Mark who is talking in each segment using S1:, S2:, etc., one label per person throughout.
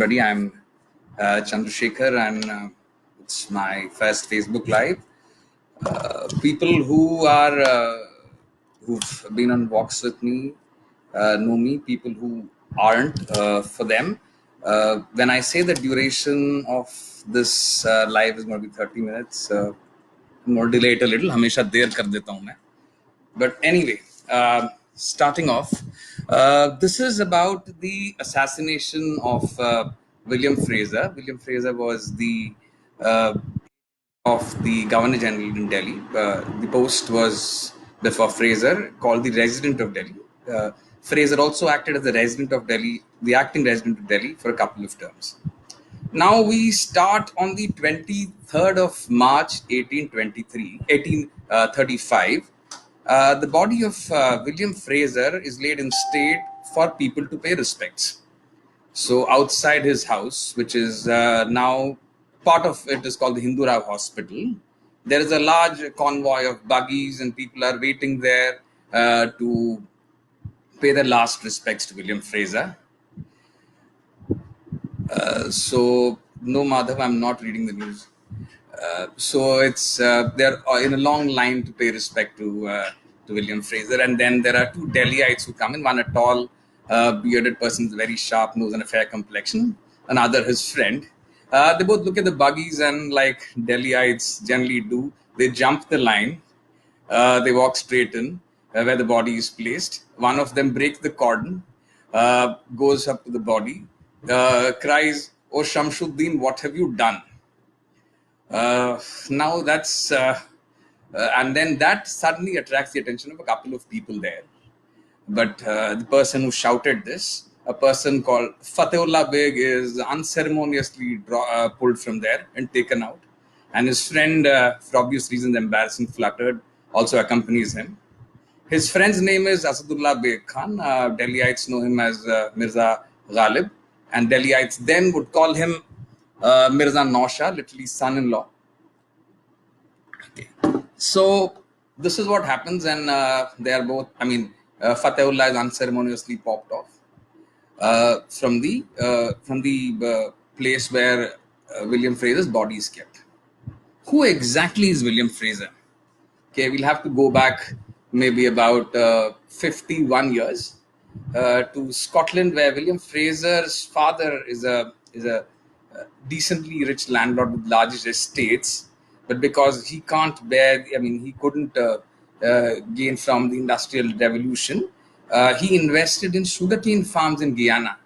S1: Everybody, I'm Chandrasekhar, and it's my first Facebook Live. People who are who've been on walks with me know me. People who aren't, for them, when I say the duration of this live is going to be 30 minutes, I'm going to delay it a little. हमेशा देर कर देता हूँ मैं. But anyway, starting off, this is about the assassination of William Fraser. William Fraser was the of the Governor General in Delhi. The post was before Fraser called the Resident of Delhi. Fraser also acted as the resident of Delhi, the acting resident of Delhi for a couple of terms. Now we start on the 23rd of March 1835. The body of William Fraser is laid in state for people to pay respects. So outside his house, which is now part of it is called the Hindu Rao Hospital, there is a large convoy of buggies and people are waiting there to pay their last respects to William Fraser. So no, Madhav, I'm not reading the news. So it's they're in a long line to pay respect to William Fraser, and then there are two Delhiites who come in. One a tall, bearded person, very sharp nose and a fair complexion. Another his friend. They both look at the buggies and, like Delhiites generally do, they jump the line. They walk straight in where the body is placed. One of them breaks the cordon, goes up to the body, cries, "Oh Shamsuddin, what have you done?" Now that's and then that suddenly attracts the attention of a couple of people there. But the person who shouted this, a person called Fatehullah Beg, is unceremoniously pulled from there and taken out. And his friend, for obvious reasons, embarrassed and fluttered, also accompanies him. His friend's name is Asadullah Beg Khan. Delhiites know him as Mirza Ghalib, and Delhiites then would call him Mirza Nausha, literally son-in-law. Okay. So this is what happens, and they are both, Fatehullah is unceremoniously popped off from the place where William Fraser's body is kept. Who exactly is William Fraser? Okay, we'll have to go back maybe about 51 years to Scotland, where William Fraser's father is a decently rich landlord with large estates, but because he can't bear, he couldn't gain from the Industrial Revolution, he invested in sugarcane farms in Guyana,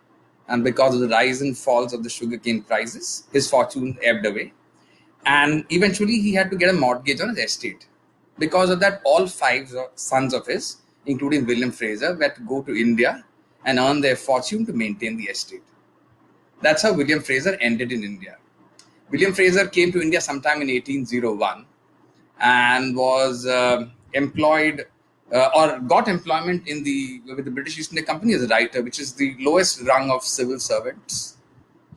S1: and because of the rise and falls of the sugarcane prices, his fortune ebbed away, and eventually he had to get a mortgage on his estate. Because of that, all five sons of his, including William Fraser, had to go to India and earn their fortune to maintain the estate. That's how William Fraser ended in India. William Fraser came to India sometime in 1801 and was employed or got employment with the British East India Company as a writer, which is the lowest rung of civil servants.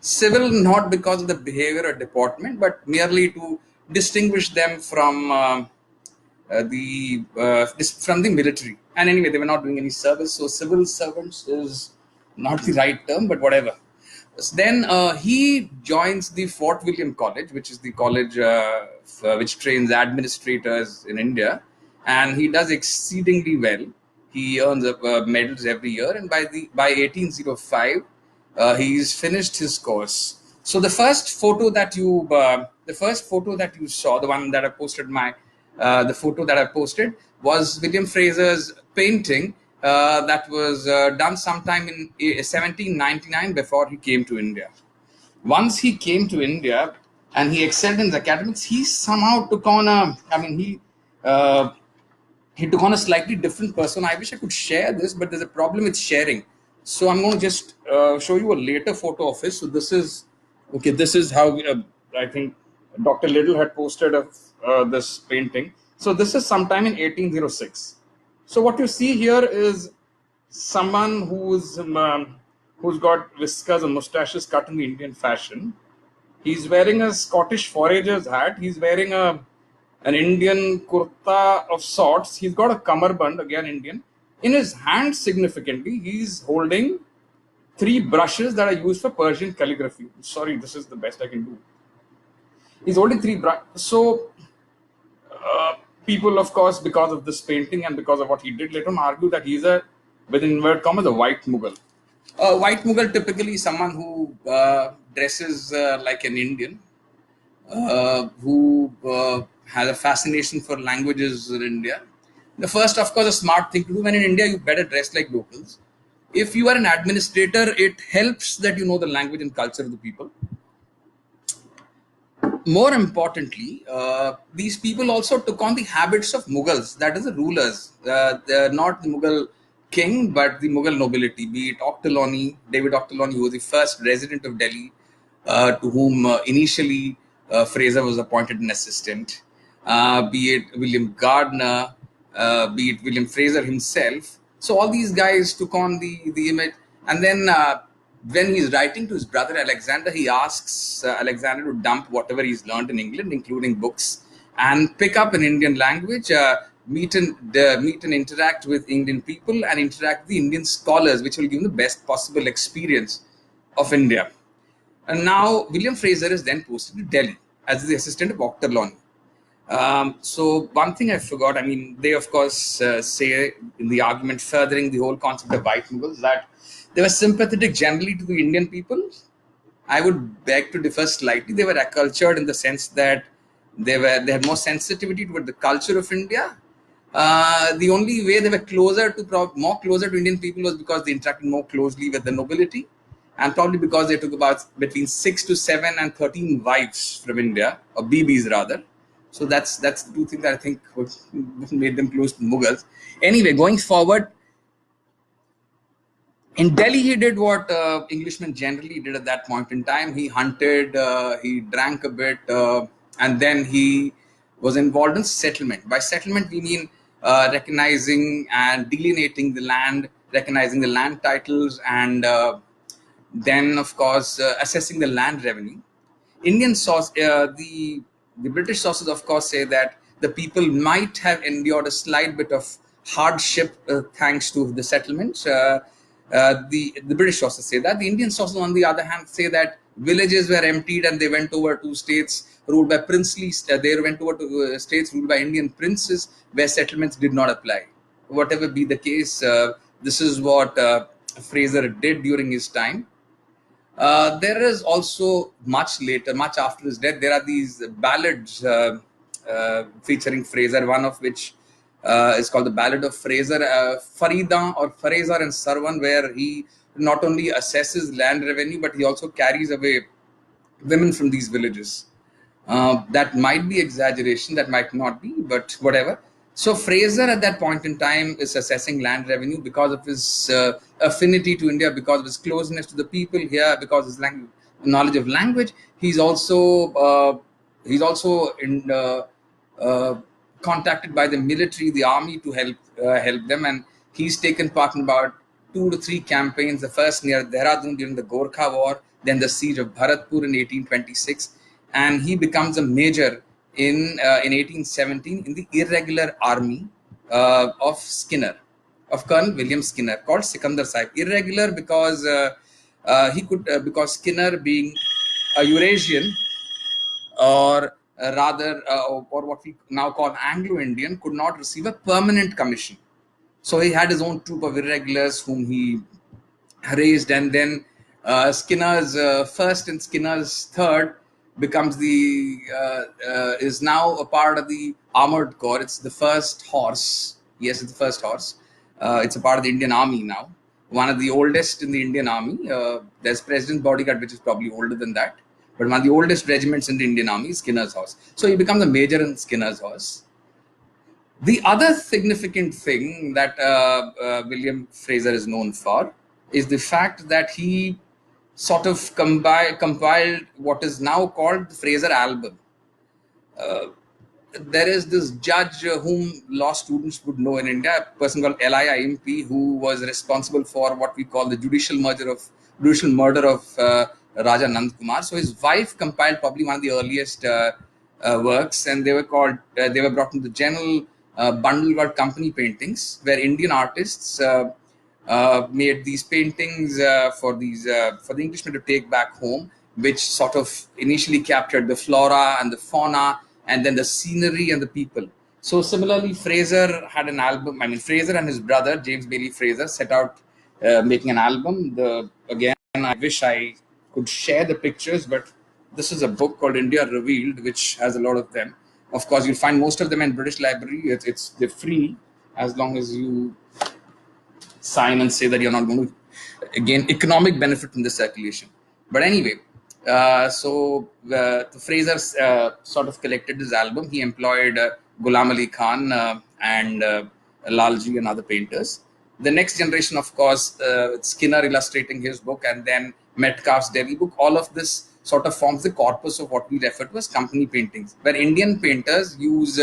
S1: Civil not because of the behavior or deportment, but merely to distinguish them from the military. And anyway, they were not doing any service, so civil servants is not the right term, but whatever. Then he joins the Fort William College, which is the college which trains administrators in India, and he does exceedingly well. He earns medals every year, and by 1805, he's finished his course. So the first photo that you saw, the one that I posted the photo that I posted was William Fraser's painting that was done sometime in 1799 before he came to India. Once he came to India and he excelled in his academics, he somehow took on he took on a slightly different persona. I wish I could share this, but there's a problem with sharing. So I'm going to just show you a later photo of his. So this is how I think Dr. Little had posted this painting. So this is sometime in 1806. So what you see here is someone who's got whiskers and mustaches cut in the Indian fashion. He's wearing a Scottish forager's hat. He's wearing an Indian kurta of sorts. He's got a kamarband, again Indian. In his hand, significantly, he's holding three brushes that are used for Persian calligraphy. Sorry, this is the best I can do. He's holding three brushes. So, uh, people, of course, because of this painting and because of what he did later on, argue that he's a, within inverted commas, a white Mughal. White Mughal typically is someone who dresses like an Indian, who has a fascination for languages in India. The first, of course, a smart thing to do when in India, you better dress like locals. If you are an administrator, it helps that you know the language and culture of the people. More importantly, these people also took on the habits of Mughals, that is, the rulers. They're not the Mughal king, but the Mughal nobility, be it David Octaloni, who was the first resident of Delhi, to whom initially Fraser was appointed an assistant, be it William Gardner, be it William Fraser himself. So all these guys took on the image, and then when he's writing to his brother Alexander, he asks Alexander to dump whatever he's learned in England, including books, and pick up an Indian language, meet and interact with Indian people, and interact with the Indian scholars, which will give him the best possible experience of India. And now William Fraser is then posted to Delhi as the assistant of Ochterlony. So one thing I forgot, I mean, they of course say in the argument furthering the whole concept of white Mughals that they were sympathetic generally to the Indian people. I would beg to differ slightly. They were accultured in the sense that they had more sensitivity toward the culture of India. The only way they were more closer to Indian people was because they interacted more closely with the nobility, and probably because they took about between 6 to 7 and 13 wives from India, or BBs rather. So that's the two things that I think made them close to Mughals. Anyway, going forward, in Delhi, he did what Englishmen generally did at that point in time. He hunted, he drank a bit, and then he was involved in settlement. By settlement, we mean recognizing and delineating the land, recognizing the land titles, and then, of course, assessing the land revenue. Indian source, the British sources, of course, say that the people might have endured a slight bit of hardship thanks to the settlements. The British sources say that. The Indian sources, on the other hand, say that villages were emptied and they went over to states ruled by princely. They went over to states ruled by Indian princes, where settlements did not apply. Whatever be the case, this is what Fraser did during his time. There is also much later, much after his death, there are these ballads featuring Fraser, one of which is called the Ballad of Fraser, Farida or Fraser and Sarwan, where he not only assesses land revenue, but he also carries away women from these villages. That might be exaggeration, that might not be, but whatever. So Fraser at that point in time is assessing land revenue because of his affinity to India, because of his closeness to the people here, because of his knowledge of language. He's also in contacted by the military, the army, to help them, and he's taken part in about 2 to 3 campaigns. The first near Dehradun during the Gorkha War, then the siege of Bharatpur in 1826, and he becomes a major in 1817 in the irregular army of Skinner, of Colonel William Skinner, called Sikandar Sahib. Irregular because because Skinner, being a Eurasian, or rather, or what we now call Anglo-Indian, could not receive a permanent commission. So he had his own troop of irregulars whom he raised, and then Skinner's first and Skinner's third becomes is now a part of the armored corps. It's the first horse. Yes, it's the first horse. It's a part of the Indian Army now. One of the oldest in the Indian Army. There's President's Bodyguard, which is probably older than that. But one of the oldest regiments in the Indian Army is Skinner's Horse. So he becomes a major in Skinner's Horse. The other significant thing that William Fraser is known for is the fact that he sort of compiled what is now called the Fraser Album. There is this judge whom law students would know in India, a person called L.I. Imp, who was responsible for what we call the judicial murder of Raja Nand Kumar. So his wife compiled probably one of the earliest works, and they were brought into the general bundle called Company Paintings, where Indian artists made these paintings for the Englishmen to take back home, which sort of initially captured the flora and the fauna, and then the scenery and the people. So similarly, Fraser had an album. I mean, Fraser and his brother James Bailey Fraser set out making an album. Again, I wish I could share the pictures, but this is a book called India Revealed, which has a lot of them. Of course, you'll find most of them in British Library. They're free as long as you sign and say that you're not going to gain economic benefit from the circulation. But anyway, the Fraser sort of collected his album. He employed Ghulam Ali Khan and Lalji and other painters. The next generation, of course, Skinner illustrating his book, and then Metcalfe's Delhi book. All of this sort of forms the corpus of what we refer to as company paintings, where Indian painters use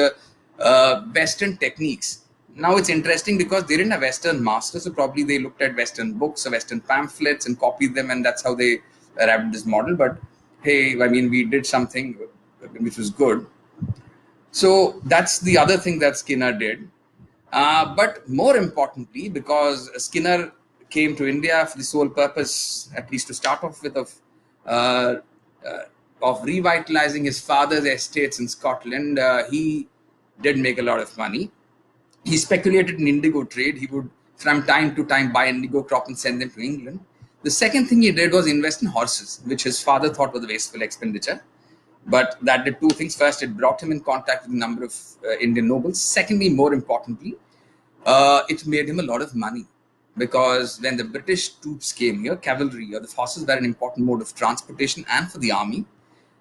S1: Western techniques. Now it's interesting because they didn't have Western masters, so probably they looked at Western books or Western pamphlets and copied them, and that's how they arrived at this model. But hey, I mean, we did something which was good. So that's the other thing that Skinner did. But more importantly, because Skinner came to India for the sole purpose, at least to start off with, of revitalizing his father's estates in Scotland, he did make a lot of money. He speculated in indigo trade. He would, from time to time, buy indigo crop and send them to England. The second thing he did was invest in horses, which his father thought was a wasteful expenditure. But that did two things. First, it brought him in contact with a number of Indian nobles. Secondly, more importantly, it made him a lot of money, because when the British troops came here, cavalry or the horses were an important mode of transportation and for the army.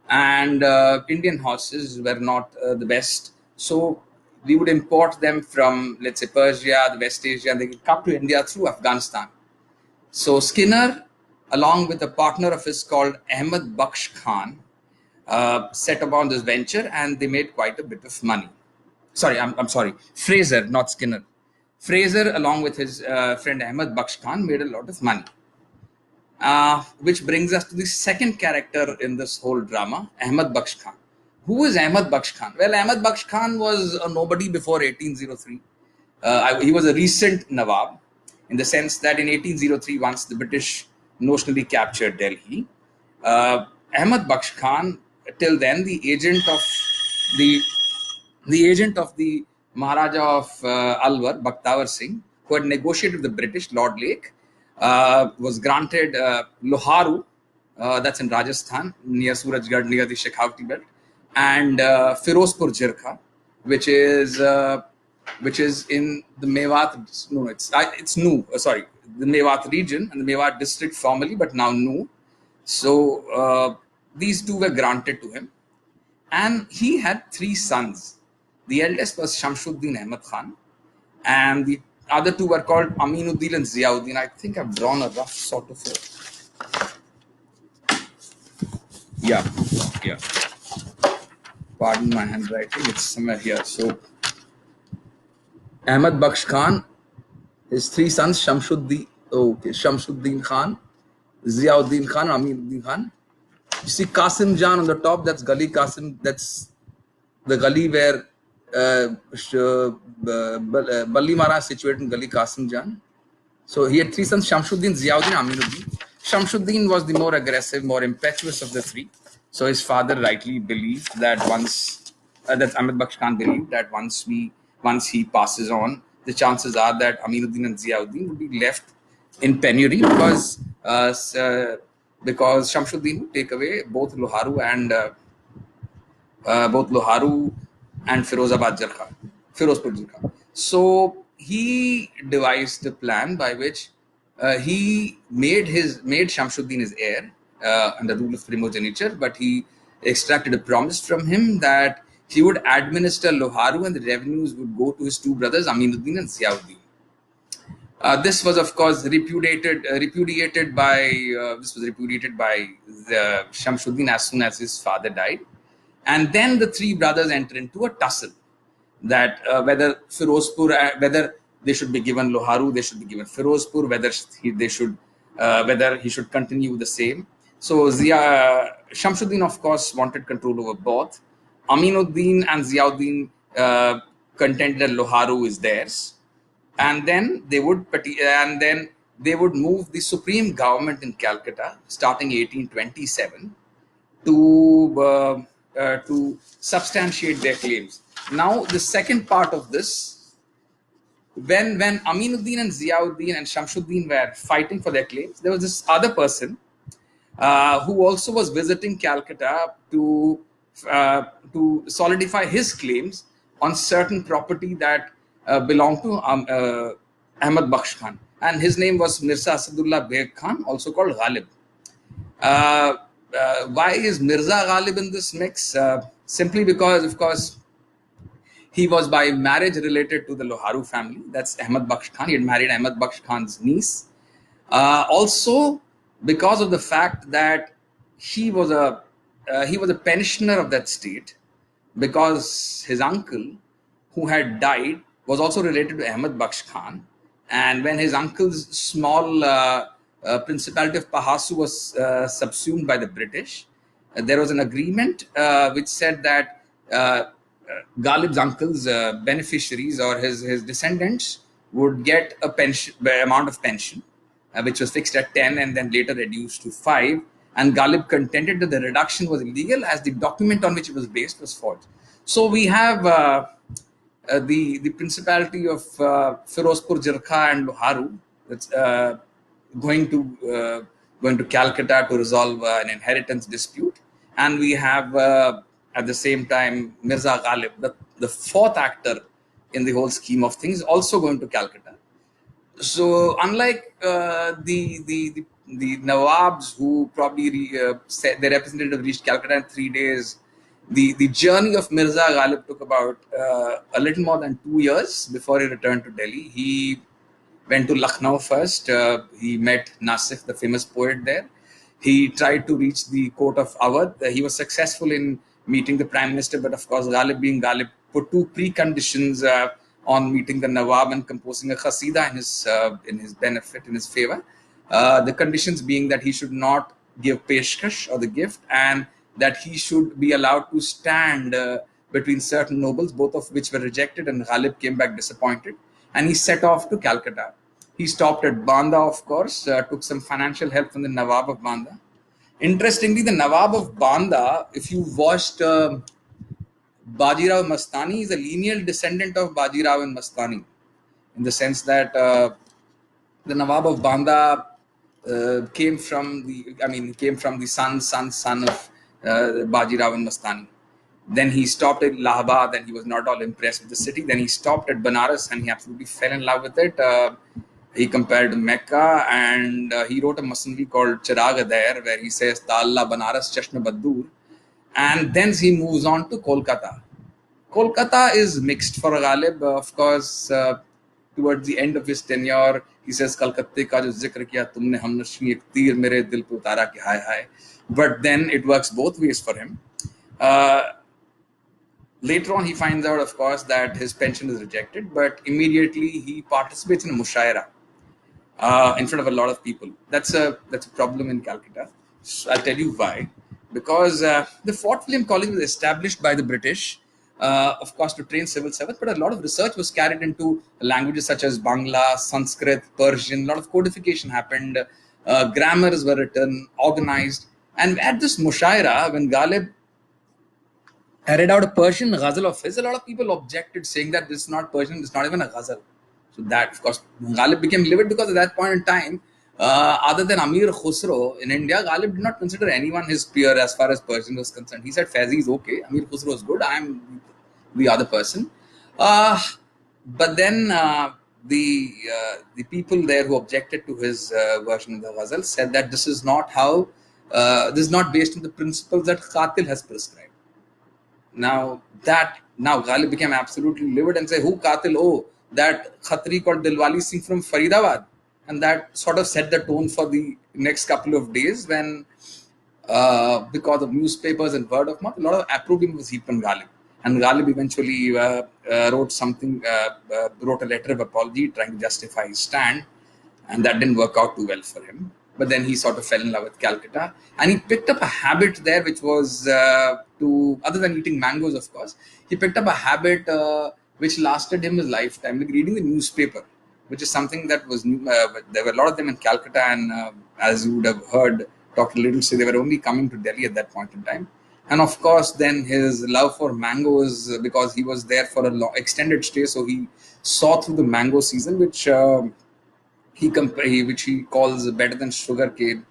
S1: And Indian horses were not the best. So we would import them from, let's say, Persia, the West Asia, and they could come to India through Afghanistan. So Skinner, along with a partner of his called Ahmed Baksh Khan, set upon this venture, and they made quite a bit of money. Sorry, I'm sorry, Fraser, not Skinner. Fraser, along with his friend Ahmed Baksh Khan, made a lot of money. Which brings us to the second character in this whole drama, Ahmed Baksh Khan. Who is Ahmed Baksh Khan? Well, Ahmed Baksh Khan was a nobody before 1803. He was a recent Nawab, in the sense that in 1803, once the British notionally captured Delhi, Ahmed Baksh Khan, till then the agent of the Maharaja of Alwar, Bakhtawar Singh, who had negotiated with the British, Lord Lake, was granted Loharu, that's in Rajasthan, near Surajgarh, near the Shekhawati belt, and Firozpur Jirkha, which is in the Mewat. No, it's Nu. Sorry, the Mewat region and the Mewat district formerly, but now Nu. So these two were granted to him, and he had three sons. The eldest was Shamshuddin Ahmad Khan, and the other two were called Aminuddin and Ziauddin. I think I've drawn a rough sort of yeah. Pardon my handwriting, it's somewhere here. So Ahmad Baksh Khan, his three sons, Shamshuddin Khan, Ziauddin Khan, Aminuddin Khan. You see Qasim Jan on the top, that's Gali Qasim, that's the Gali where Balli Mara is situated in Gali Qasim Jan. So he had three sons, Shamshuddin, Ziauddin, Aminuddin. Shamshuddin was the more aggressive, more impetuous of the three. So his father rightly believed that that's Ahmed Baksh Khan believed that once he passes on, the chances are that Aminuddin and Ziauddin will be left in penury, because Shamshuddin would take away both Loharu and Firozpur Jirkha. So he devised a plan by which he made Shamshuddin his heir under rule of primogeniture, but he extracted a promise from him that he would administer Loharu and the revenues would go to his two brothers Aminuddin and Ziauddin. This was, of course, repudiated by Shamshuddin as soon as his father died, and then the three brothers enter into a tussle that whether they should be given Loharu, they should be given Firozpur, whether he should continue the same. So Shamshuddin, of course, wanted control over both. Aminuddin and Ziauddin contended that Loharu is theirs. and then they would move the supreme government in Calcutta starting 1827 to substantiate their claims. Now, the second part of this, when Aminuddin and Ziauddin and Shamsuddin were fighting for their claims, there was this other person who also was visiting Calcutta to solidify his claims on certain property that belonged to Ahmad Bakhsh Khan, and his name was Mirza Asadullah Beg Khan, also called Ghalib. Why is Mirza Ghalib in this mix? Simply because, of course, he was by marriage related to the Loharu family. That's Ahmad Bakhsh Khan. He had married Ahmad Bakhsh Khan's niece. Also, because of the fact that he was a pensioner of that state, because his uncle, who had died, was also related to Ahmad Bakhsh Khan. And when his uncle's small principality of Pahasu was subsumed by the British, there was an agreement which said that Ghalib's uncle's beneficiaries or his descendants would get a pension, amount of pension, which was fixed at 10 and then later reduced to 5. And Ghalib contended that the reduction was illegal as the document on which it was based was forged. So we have the principality of Firozpur, Jirkha, and Loharu that's going to Calcutta to resolve an inheritance dispute, and we have at the same time Mirza Ghalib, the fourth actor in the whole scheme of things, also going to Calcutta. So unlike the Nawabs who probably said their representative reached Calcutta in 3 days, the journey of Mirza Ghalib took about a little more than 2 years before he returned to Delhi. He went to Lucknow first. He met Nasikh, the famous poet there. He tried to reach the court of Awadh. He was successful in meeting the prime minister, but of course, Ghalib being Ghalib, put two preconditions on meeting the Nawab and composing a qasida in his benefit, in his favor. The conditions being that he should not give peshkash or the gift, and that he should be allowed to stand between certain nobles, both of which were rejected, and Ghalib came back disappointed, and he set off to Calcutta. He stopped at Banda, of course, took some financial help from the Nawab of Banda. Interestingly, the Nawab of Banda, if you watched Bajirao Mastani, is a lineal descendant of Bajirao and Mastani, in the sense that the Nawab of Banda came from the son of Bajirao and Mastani. Then he stopped at Allahabad and he was not all impressed with the city. Then he stopped at Banaras and he absolutely fell in love with it. He compared to Mecca, and he wrote a Masnavi called Chirag there, where he says, Ta'alla Banaras Chashma Baddur. And then he moves on to Kolkata. Kolkata is mixed for Ghalib. Of course, towards the end of his tenure, he says, Kalkatte ka jo zikr kiya tumne hamnashni ek teer mere dil pe utara ki hai hai. But then it works both ways for him. Later on, he finds out, of course, that his pension is rejected, but immediately he participates in a mushaira in front of a lot of people. That's a problem in Calcutta. So I'll tell you why. Because the Fort William College was established by the British, of course, to train civil servants, but a lot of research was carried into languages such as Bangla, Sanskrit, Persian. A lot of codification happened. Grammars were written, organized. And at this mushaira, when Ghalib read out a Persian ghazal of his, a lot of people objected, saying that this is not Persian, this is not even a ghazal. So that, of course, Ghalib became livid, because at that point in time, other than Amir Khusro in India, Ghalib did not consider anyone his peer as far as Persian was concerned. He said, Faizi is okay, Amir Khusro is good, I am the other person. But then the people there who objected to his version of the ghazal said that this is not how, this is not based on the principles that Qatil has prescribed. Now Ghalib became absolutely livid and said, who Qatil? Oh, that Khatri called Dilwali Singh from Faridabad. And that sort of set the tone for the next couple of days, when because of newspapers and word of mouth, a lot of opprobrium was heaped on Ghalib. And Ghalib eventually wrote a letter of apology trying to justify his stand, and that didn't work out too well for him. But then he sort of fell in love with Calcutta, and he picked up a habit there, which was other than eating mangoes, of course, he picked up a habit which lasted him his lifetime, like reading the newspaper. which is something that was there were a lot of them in Calcutta, and as you would have heard Dr. Little say, they were only coming to Delhi at that point in time. And of course, then his love for mangoes, because he was there for a long, extended stay, so he saw through the mango season, which which he calls better than sugar cane.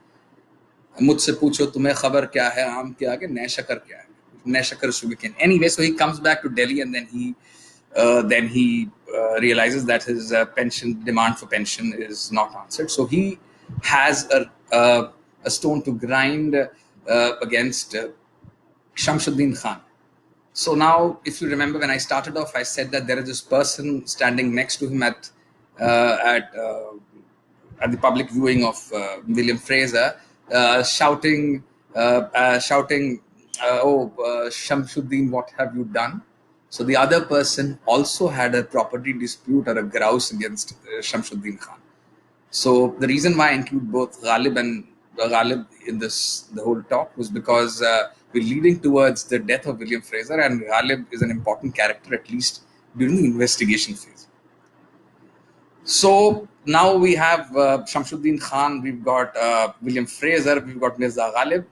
S1: मुझसे पूछो तुम्हें खबर क्या है आम के आगे नए शक्कर क्या है नए शक्कर sugar cane. Anyway, so he comes back to Delhi, and then he realizes that his pension demand for pension is not answered. So he has a stone to grind against Shamsuddin Khan. So now, if you remember, when I started off, I said that there is this person standing next to him at the public viewing of William Fraser, shouting, "Oh, Shamsuddin, what have you done?" So the other person also had a property dispute or a grouse against Shamsuddin Khan. So the reason why I include both Ghalib and Ghalib in the whole talk was because we're leading towards the death of William Fraser, and Ghalib is an important character, at least during the investigation phase. So now we have Shamsuddin Khan, we've got William Fraser, we've got Mirza Ghalib.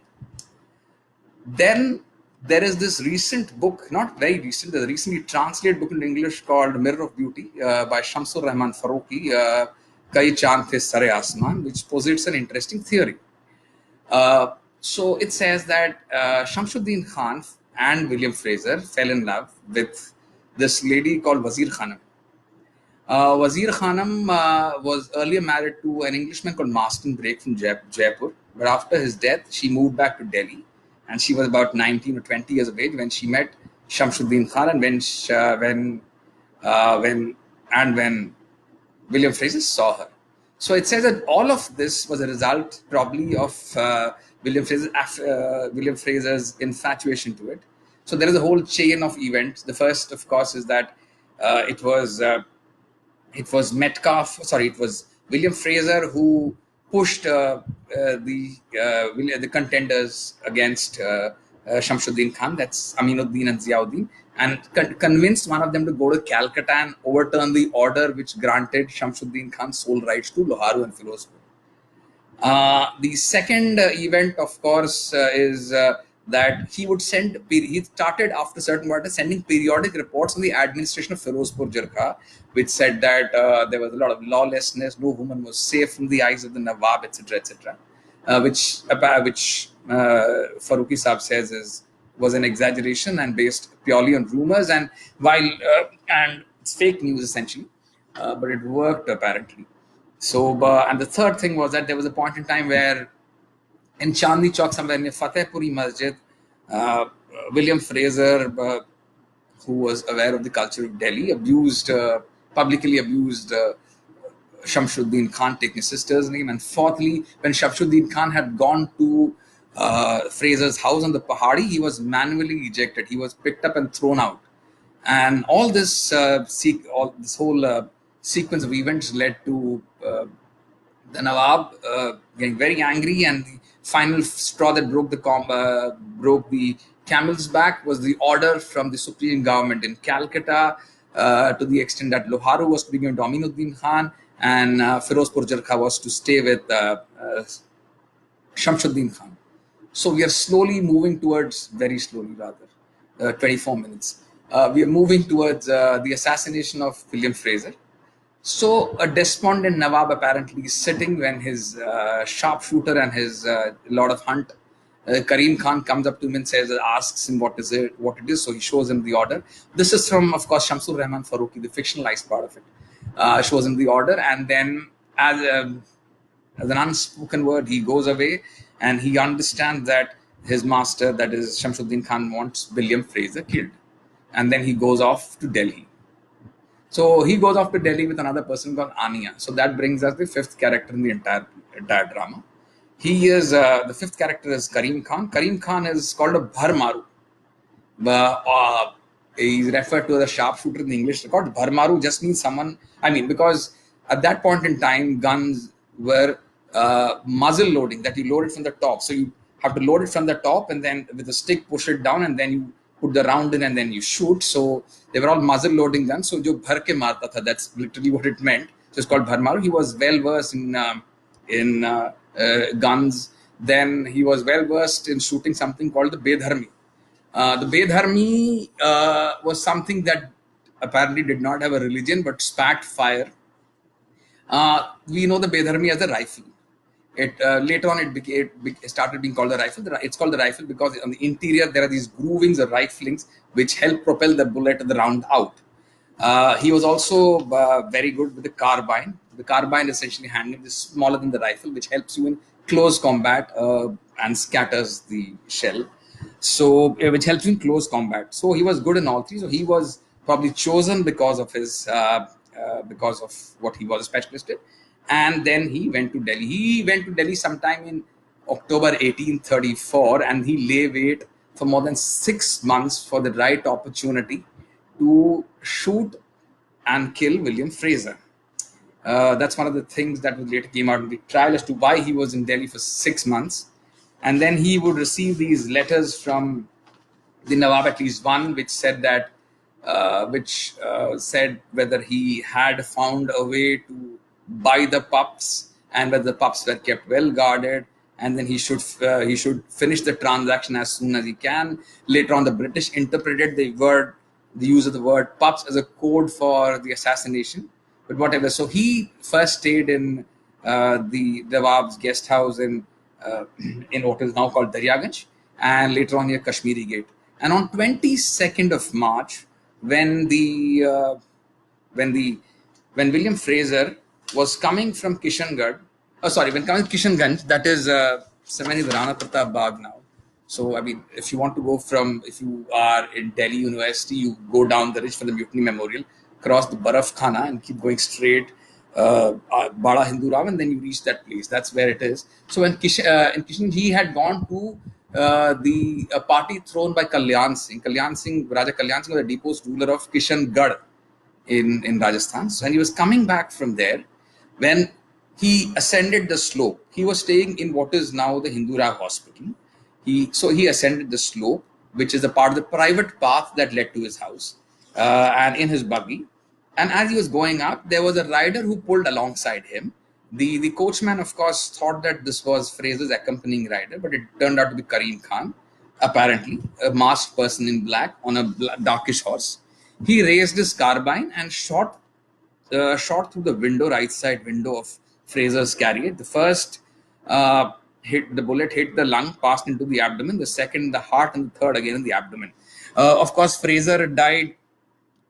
S1: Then there is this recent book, not very recent, there's a recently translated book in English called Mirror of Beauty by Shamsur Rahman Farooqi, Kai Chand The Sare Asman, which posits an interesting theory. So it says that Shamsuddin Khan and William Fraser fell in love with this lady called Wazir Khanum. Wazir Khanum was earlier married to an Englishman called Marston Brake from Jaipur, but after his death, she moved back to Delhi, and she was about 19 or 20 years of age when she met Shamsuddin Khan, and when William Fraser saw her. So it says that all of this was a result probably of William Fraser's infatuation to it. So there is a whole chain of events. The first, of course, is that it was William Fraser who pushed the contenders against Shamsuddin Khan, that's Aminuddin and Ziauddin, and convinced one of them to go to Calcutta and overturn the order which granted Shamsuddin Khan sole rights to Loharu and Firozpur. The second event, of course, is that he started after a certain point sending periodic reports on the administration of Firozpur Jirkha, which said that there was a lot of lawlessness, no woman was safe from the eyes of the Nawab, etc., etc., which Farooqi Saab says was an exaggeration and based purely on rumors, and it's fake news essentially, but it worked apparently. So, and the third thing was that there was a point in time where in Chandni Chowk, somewhere near Fatehpuri Masjid, William Fraser, who was aware of the culture of Delhi, publicly abused Shamsuddin Khan, taking his sister's name. And fourthly, when Shamsuddin Khan had gone to Fraser's house on the Pahadi, he was manually ejected. He was picked up and thrown out. And all this, whole sequence of events led to the Nawab getting very angry, and the final straw that broke the camel's back was the order from the supreme government in Calcutta, to the extent that Loharu was to be given to Aminuddin Khan, and Firozpur Jirkha was to stay with Shamsuddin Khan. So we are very slowly rather, 24 minutes. We are moving towards the assassination of William Fraser. So a despondent Nawab apparently is sitting when his sharpshooter and his Lord of Hunt, Karim Khan, comes up to him and asks him what it is. So he shows him the order. This is from, of course, Shamsur Rahman Farooqi, the fictionalized part of it. Shows him the order, and then as an unspoken word, he goes away, and he understands that his master, that is Shamsuddin Khan, wants William Fraser killed. And then he goes off to Delhi. So he goes off to Delhi with another person called Ania. So that brings us the fifth character in the entire drama. The fifth character is Karim Khan. Karim Khan is called a Bharmaru. He's referred to as a sharpshooter in the English record. Bharmaru just means someone, because at that point in time, guns were muzzle loading, that you load it from the top. So you have to load it from the top, and then with a stick push it down, and then you put the round in, and then you shoot. So they were all muzzle loading guns. So jo bhar ke marta tha, that's literally what it meant. So it's called Bharmaru. He was well versed in guns. Then he was well versed in shooting something called the Bedharmi. The Bedharmi was something that apparently did not have a religion but spat fire. We know the Bedharmi as a rifle. It later on it started being called a rifle. It's called the rifle because on the interior there are these groovings or riflings which help propel the bullet, the round out. He was also very good with the carbine. The carbine essentially handling is smaller than the rifle, which helps you in close combat and scatters the shell. So, which helps you in close combat. So he was good in all three. So he was probably chosen because of his because of what he was a specialist in. And then he went to Delhi. He went to Delhi sometime in October 1834, and he lay wait for more than 6 months for the right opportunity to shoot and kill William Fraser. That's one of the things that later came out in the trial as to why he was in Delhi for 6 months. And then he would receive these letters from the Nawab, at least one, which said that, which said whether he had found a way to buy the pups and whether the pups were kept well guarded, and then he should finish the transaction as soon as he can. Later on, the British interpreted the use of the word pups as a code for the assassination, but whatever. So he first stayed in the Nawab's guest house in what is now called Daryaganj, and later on near Kashmiri Gate. And on 22nd of March, when when William Fraser was coming from Kishangarh, when coming to Kishanganj, that is Samani Rana Pratap Bagh now. So, I mean, if you want to go if you are in Delhi University, you go down the ridge for the Mutiny Memorial, cross the Baraf Khana, and keep going straight, Bada Hindu Ram, and then you reach that place. That's where it is. So, in Kishan, he had gone to the party thrown by Kalyan Singh. Raja Kalyan Singh was the deposed ruler of Kishangarh in Rajasthan. So, and he was coming back from there when he ascended the slope. He was staying in what is now the Hindurag Hospital. He ascended the slope, which is a part of the private path that led to his house, and in his buggy. And as he was going up, there was a rider who pulled alongside him. The coachman, of course, thought that this was Fraser's accompanying rider, but it turned out to be Karim Khan, apparently a masked person in black on a darkish horse. He raised his carbine and shot through the right side window of Fraser's carriage. The first bullet hit the lung, passed into the abdomen. The second, the heart, and the third again in the abdomen. Of course, Fraser died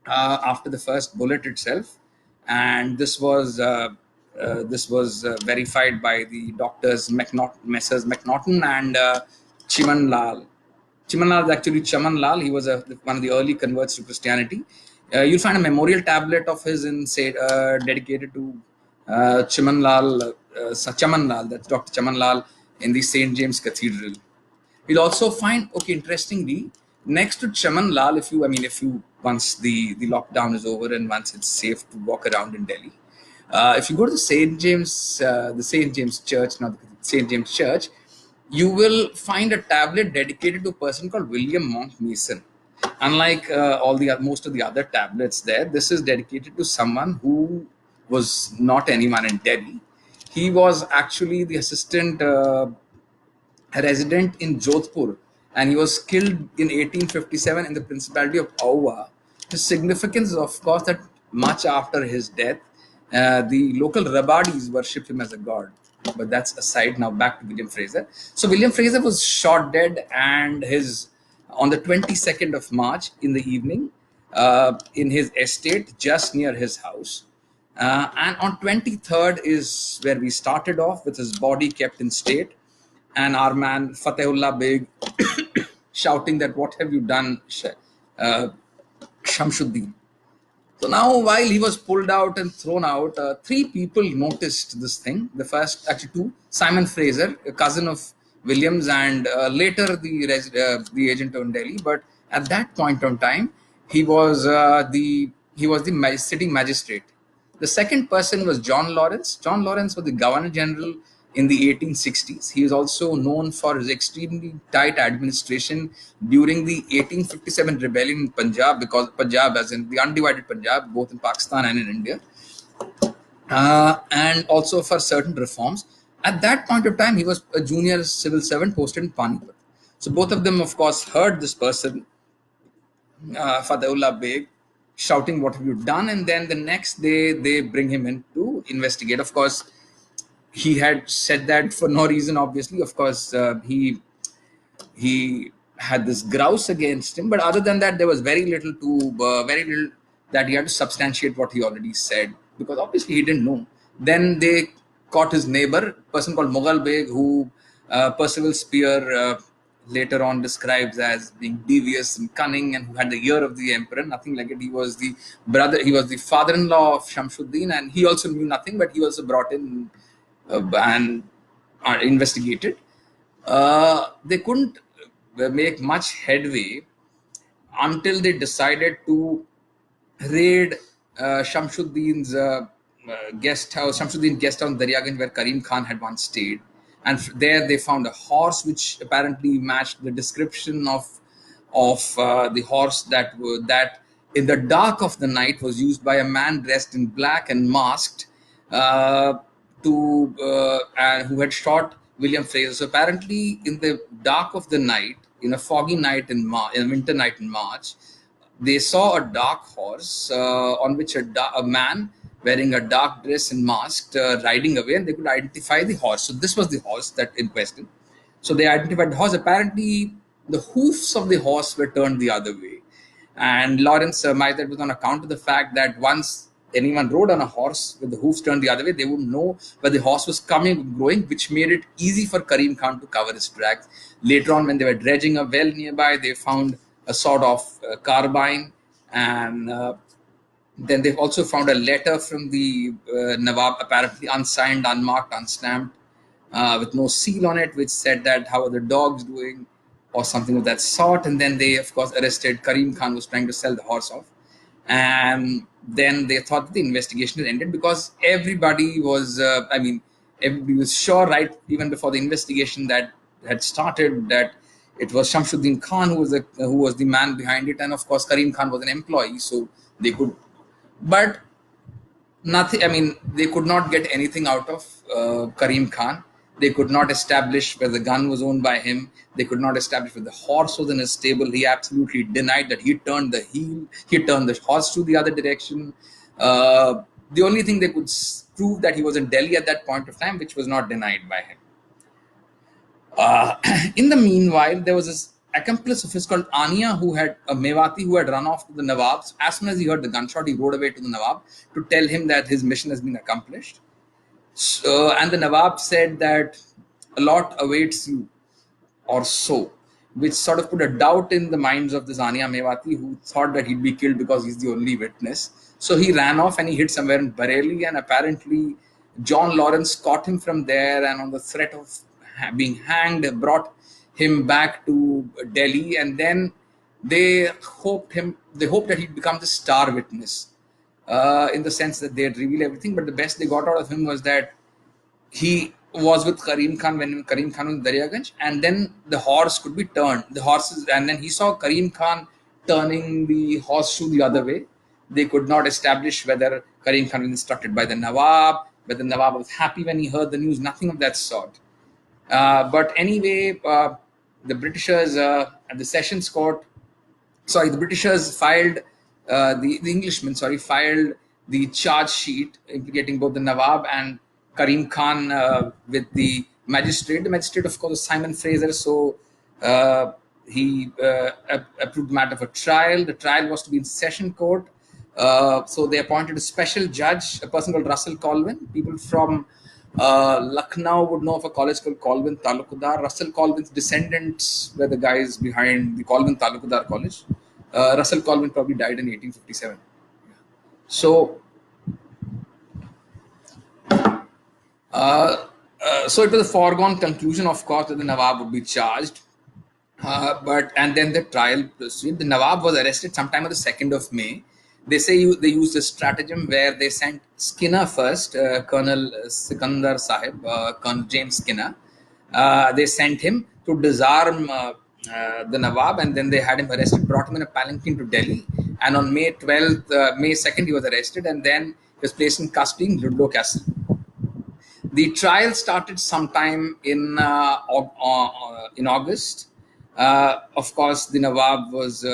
S1: after the first bullet itself, and this was verified by the doctors Messrs. McNaughton and Chiman Lal. Chiman Lal is actually Chaman Lal. He was one of the early converts to Christianity. You'll find a memorial tablet of his dedicated to Chaman Lal. That's Dr. Chaman Lal in the St. James Cathedral. You'll also find, interestingly, next to Chaman Lal, if you once the lockdown is over and once it's safe to walk around in Delhi, if you go to the St. James Church, not the St. James Church, you will find a tablet dedicated to a person called William Monk Mason. Unlike most of the other tablets there, this is dedicated to someone who was not anyone in Delhi. He was actually the assistant resident in Jodhpur, and he was killed in 1857 in the Principality of Aua. His significance is, of course, that much after his death, the local Rabadis worshipped him as a god. But that's aside. Now back to William Fraser. So William Fraser was shot dead, and on the 22nd of March in the evening, in his estate just near his house. And on 23rd is where we started off, with his body kept in state, and our man Fatehullah Beg shouting that, "What have you done, Shamsuddin?" So now, while he was pulled out and thrown out, three people noticed this thing. The first, actually two: Simon Fraser, a cousin of Williams, and later the agent in Delhi. But at that point in time, he was the sitting magistrate. The second person was John Lawrence. John Lawrence was the Governor General in the 1860s. He is also known for his extremely tight administration during the 1857 rebellion in Punjab, because Punjab, as in the undivided Punjab, both in Pakistan and in India. and also for certain reforms. At that point of time, he was a junior civil servant posted in Panipat. So both of them, of course, heard this person, Fatehullah Beg, shouting, "What have you done?" And then the next day, they bring him in to investigate. Of course, he had said that for no reason, obviously. Of course, he had this grouse against him, but other than that, there was very little that he had to substantiate what he already said, because obviously he didn't know. Then they caught his neighbor, a person called Mughal Beg, who Percival Spear later on describes as being devious and cunning, and who had the ear of the emperor. Nothing like it. He was the father-in-law of Shamsuddin, and he also knew nothing, but he also brought in and investigated. They couldn't make much headway until they decided to raid Shamsuddin's guest house in Daryaganj, where Karim Khan had once stayed. And there they found a horse which apparently matched the description of the horse that in the dark of the night was used by a man dressed in black and masked, uh, who had shot William Fraser. So apparently, in the dark of the night, in a foggy night in a winter night in March, they saw a dark horse on which a man wearing a dark dress and masked riding away, and they could identify the horse. So this was the horse that in question. So they identified the horse. Apparently, the hoofs of the horse were turned the other way, and Lawrence surmised that was on account of the fact that once anyone rode on a horse with the hoofs turned the other way, they would know where the horse was coming and going, which made it easy for Karim Khan to cover his tracks. Later on, when they were dredging a well nearby, they found a sort of carbine, and then they've also found a letter from the Nawab, apparently unsigned, unmarked, unstamped, with no seal on it, which said that how are the dogs doing, or something of that sort. And then they, of course, arrested Karim Khan, who was trying to sell the horse off. And then they thought that the investigation had ended, because everybody was sure, right, even before the investigation that had started, that it was Shamsuddin Khan who was the man behind it, and of course Karim Khan was an employee, so they could, but nothing. I mean, they could not get anything out of Karim Khan. They could not establish whether the gun was owned by him. They could not establish whether the horse was in his stable. He absolutely denied that he turned the horse to the other direction. The only thing they could prove that he was in Delhi at that point of time, which was not denied by him. Uh, in the meanwhile, there was this accomplice of his called Ania, who had a Mewati who had run off to the Nawab. So as soon as he heard the gunshot, he rode away to the Nawab to tell him that his mission has been accomplished. So, and the Nawab said that a lot awaits you, or so, which sort of put a doubt in the minds of this Ania Mewati, who thought that he'd be killed because he's the only witness. So he ran off and he hid somewhere in Bareilly, and apparently John Lawrence caught him from there, and on the threat of being hanged, brought him back to Delhi. And then they hoped that he'd become the star witness, in the sense that they'd reveal everything. But the best they got out of him was that he was with Karim Khan when Karim Khan was in Daryaganj, and then the horse could be turned. The horses, and then he saw Karim Khan turning the horseshoe the other way. They could not establish whether Karim Khan was instructed by the Nawab, whether the Nawab was happy when he heard the news, nothing of that sort. But anyway, the Britishers at the Sessions Court, the Britishers filed, the Englishmen, filed the charge sheet implicating both the Nawab and Karim Khan with the magistrate. The magistrate, of course, was Simon Fraser, so he approved the matter for trial. The trial was to be in session court. So they appointed a special judge, a person called Russell Colvin. People from Lucknow would know of a college called Colvin Talukdar. Russell Colvin's descendants were the guys behind the Colvin Talukdar College. Russell Colvin probably died in 1857. So, so it was a foregone conclusion, of course, that the Nawab would be charged. And then the trial proceeded. The Nawab was arrested sometime on the 2nd of May. They say they used a stratagem where they sent Skinner first, Colonel Sikandar Sahib, Colonel James Skinner. They sent him to disarm the Nawab, and then they had him arrested, brought him in a palanquin to Delhi. And on May 2nd, he was arrested, and then He was placed in custody in Ludlow Castle. The trial started sometime in August. Of course, the Nawab was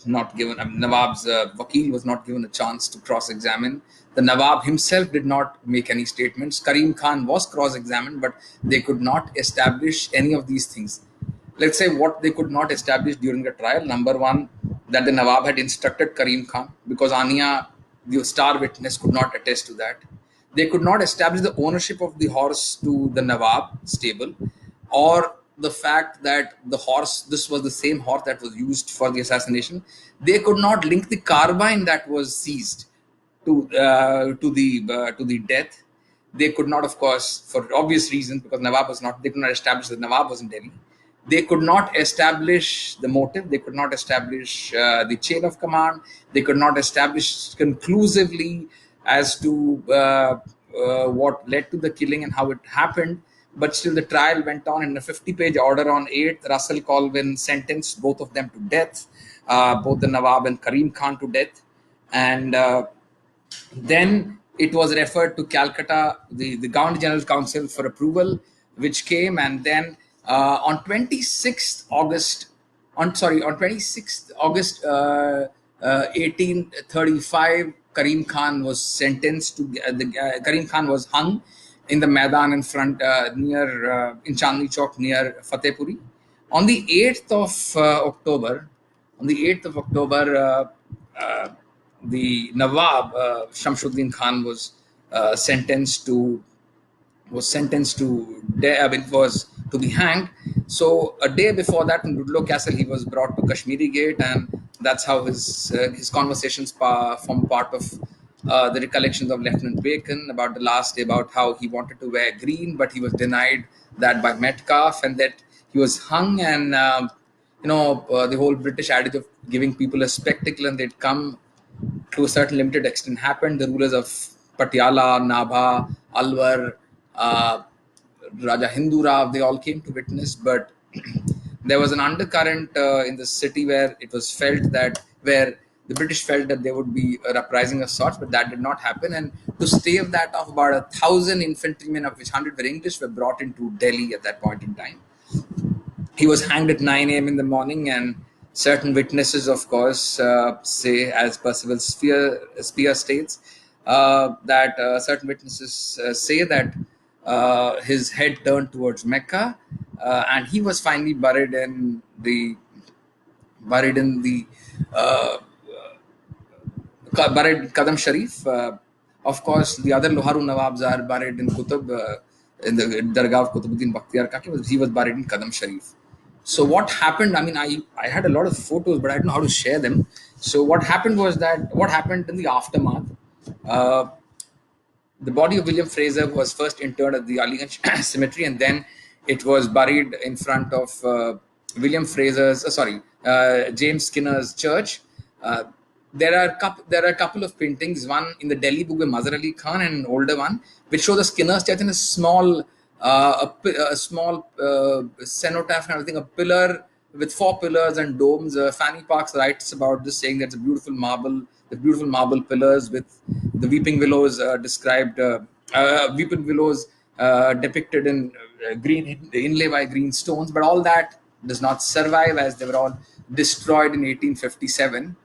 S1: not given. Nawab's Vakil was not given a chance to cross-examine. The Nawab himself did not make any statements. Karim Khan was cross-examined, but they could not establish any of these things. Let's say what they could not establish during the trial. Number one, that the Nawab had instructed Karim Khan, because Ania, the star witness, could not attest to that. They could not establish the ownership of the horse to the Nawab stable, or the fact that the horse, this was the same horse that was used for the assassination. They could not link the carbine that was seized to the death. They could not, of course, for obvious reasons, because Nawab was not. They could not establish that Nawab was in Delhi. They could not establish the motive. They could not establish the chain of command. They could not establish conclusively as to what led to the killing and how it happened. But still, the trial went on. In a 50-page order on 8th, Russell Colvin sentenced both of them to death, both the Nawab and Karim Khan to death. And then it was referred to Calcutta, the Governor General Council, for approval, which came. And then on 26th August, on 26th August 1835, Karim Khan was sentenced to Karim Khan was hung in the Maidan in front near in Chandni Chowk near Fatehpuri. On the 8th of October, the Nawab Shamsuddin Khan was sentenced to be hanged. So a day before that, in Ludlow Castle, he was brought to Kashmiri Gate, and that's how his conversations form part of the recollections of Lieutenant Bacon about the last day, about how he wanted to wear green, but he was denied that by Metcalfe, and that he was hung. And the whole British adage of giving people a spectacle and they'd come, to a certain limited extent, happened. The rulers of Patiala, Nabha, Alwar, Raja Hindu Rav, they all came to witness. But there was an undercurrent in the city where the British felt that there would be a uprising of sorts, but that did not happen. And to stave that off, about 1,000 infantrymen, of which 100 were English, were brought into Delhi at that point in time. He was hanged at 9 a.m. in the morning, and certain witnesses, of course, say, as Percival Spear states, that certain witnesses say that his head turned towards Mecca, and he was finally buried in the Kadam Sharif. Of course, the other Loharu Nawabs are buried in Qutub, in the Dargah of Qutubuddin Bakhtiyar Kaki. He was buried in Kadam Sharif. So what happened? I mean, I had a lot of photos, but I don't know how to share them. So what happened in the aftermath? The body of William Fraser was first interred at the Aliganj cemetery, and then it was buried in front of James Skinner's church. There are a couple of paintings, one in the Delhi book by Mazhar Ali Khan and an older one, which show the Skinner's church in a small cenotaph and everything, a pillar with 4 pillars and domes. Fanny Parks writes about this, saying that the beautiful marble pillars with the weeping willows depicted in green, inlay by green stones. But all that does not survive, as they were all destroyed in 1857.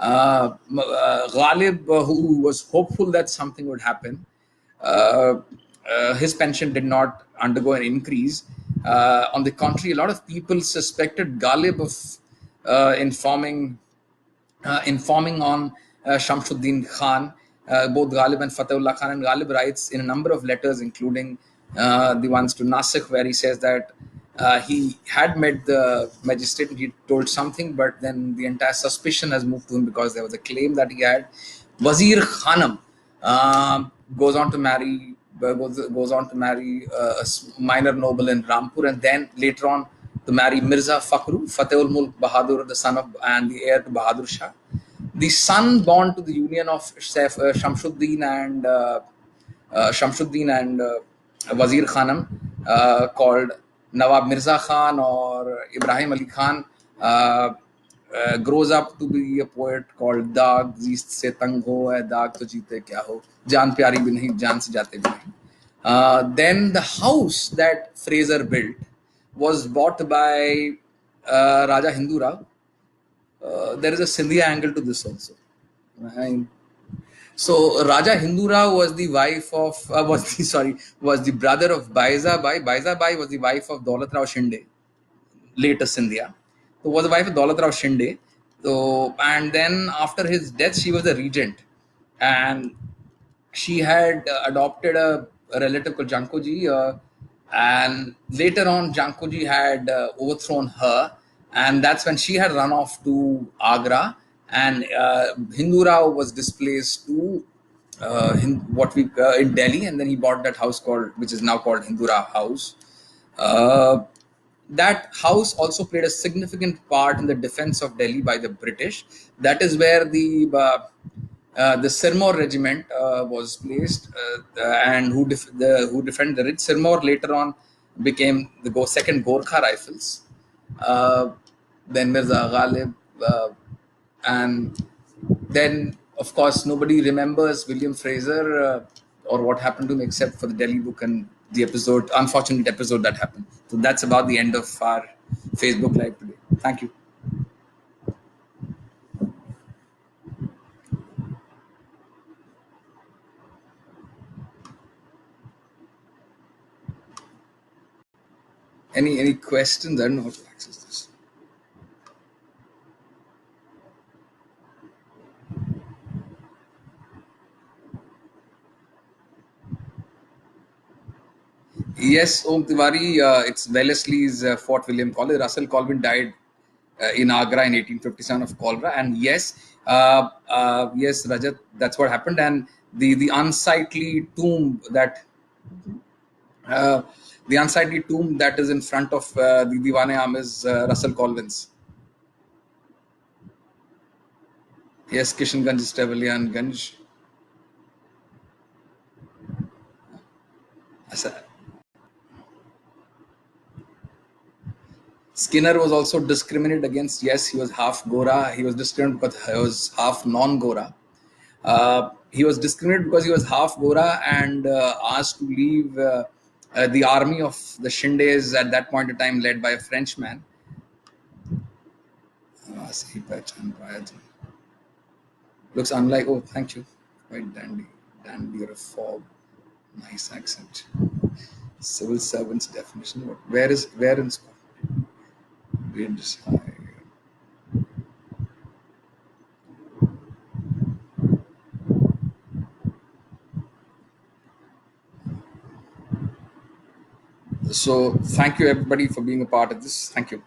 S1: Ghalib, who was hopeful that something would happen, his pension did not undergo an increase. On the contrary, a lot of people suspected Ghalib of informing on Shamsuddin Khan, both Ghalib and Fatehullah Khan. And Ghalib writes in a number of letters, including the ones to Nasikh, where he says that he had met the magistrate and he told something, but then the entire suspicion has moved to him because there was a claim that he had. Wazir Khanam goes on to marry a minor noble in Rampur, and then later on to marry Mirza Fakhru, Fatehul Mulk Bahadur, the son of and the heir to Bahadur Shah. The son born to the union of Shamsuddin and Wazir Khanam, called Nawab Mirza Khan or Ibrahim Ali Khan, grows up to be a poet called Daag Jeest se tang ho hai daag to jeete kya ho jaan pyari bhi nahi jaan se jate bhi nahi. Then the house that Fraser built was bought by Raja Hindu Rao. There is a Sindhia angle to this also. Right. So Raja Hindu Rao was the wife of was the sorry was the brother of Baiza Bai. Baiza Bai was the wife of Daulat Rao Shinde, later Scindia. So was the wife of Daulat Rao Shinde. So and then after his death, she was the regent, and she had adopted a relative called Jankoji, and later on Jankoji had overthrown her, and that's when she had run off to Agra, and Hindu Rao was displaced to what we in Delhi, and then he bought that house called, which is now called Hindu Rao House. Uh, that house also played a significant part in the defense of Delhi by the British. That is where the Sirmaur regiment was placed, and who defended the ridge. Sirmaur later on became the second Gorkha Rifles. Uh, then Mirza Ghalib, and then of course nobody remembers William Fraser or what happened to him except for the Delhi book and the episode, unfortunate episode that happened. So that's about the end of our Facebook Live today. Thank you. Any questions? I don't know how to access this. Yes, Om Tiwari, it's Wellesley's Fort William College. Russell Colvin died in Agra in 1857 of cholera. And yes, Rajat, that's what happened. And the unsightly tomb that uh, is in front of the Diwane Am is Russell Colvin's. Yes, Kishanganj is Trevelyan Ganj. Skinner was also discriminated against. Yes, he was half Gora. He was discriminated because he was half non-Gora. He was discriminated because he was half Gora and asked to leave the army of the Shindes at that point in time, led by a Frenchman. Looks unlike. Oh, thank you. Quite dandy. Dandy or a fob. Nice accent. Civil servants definition. Where in Scotland? So thank you everybody for being a part of this. Thank you.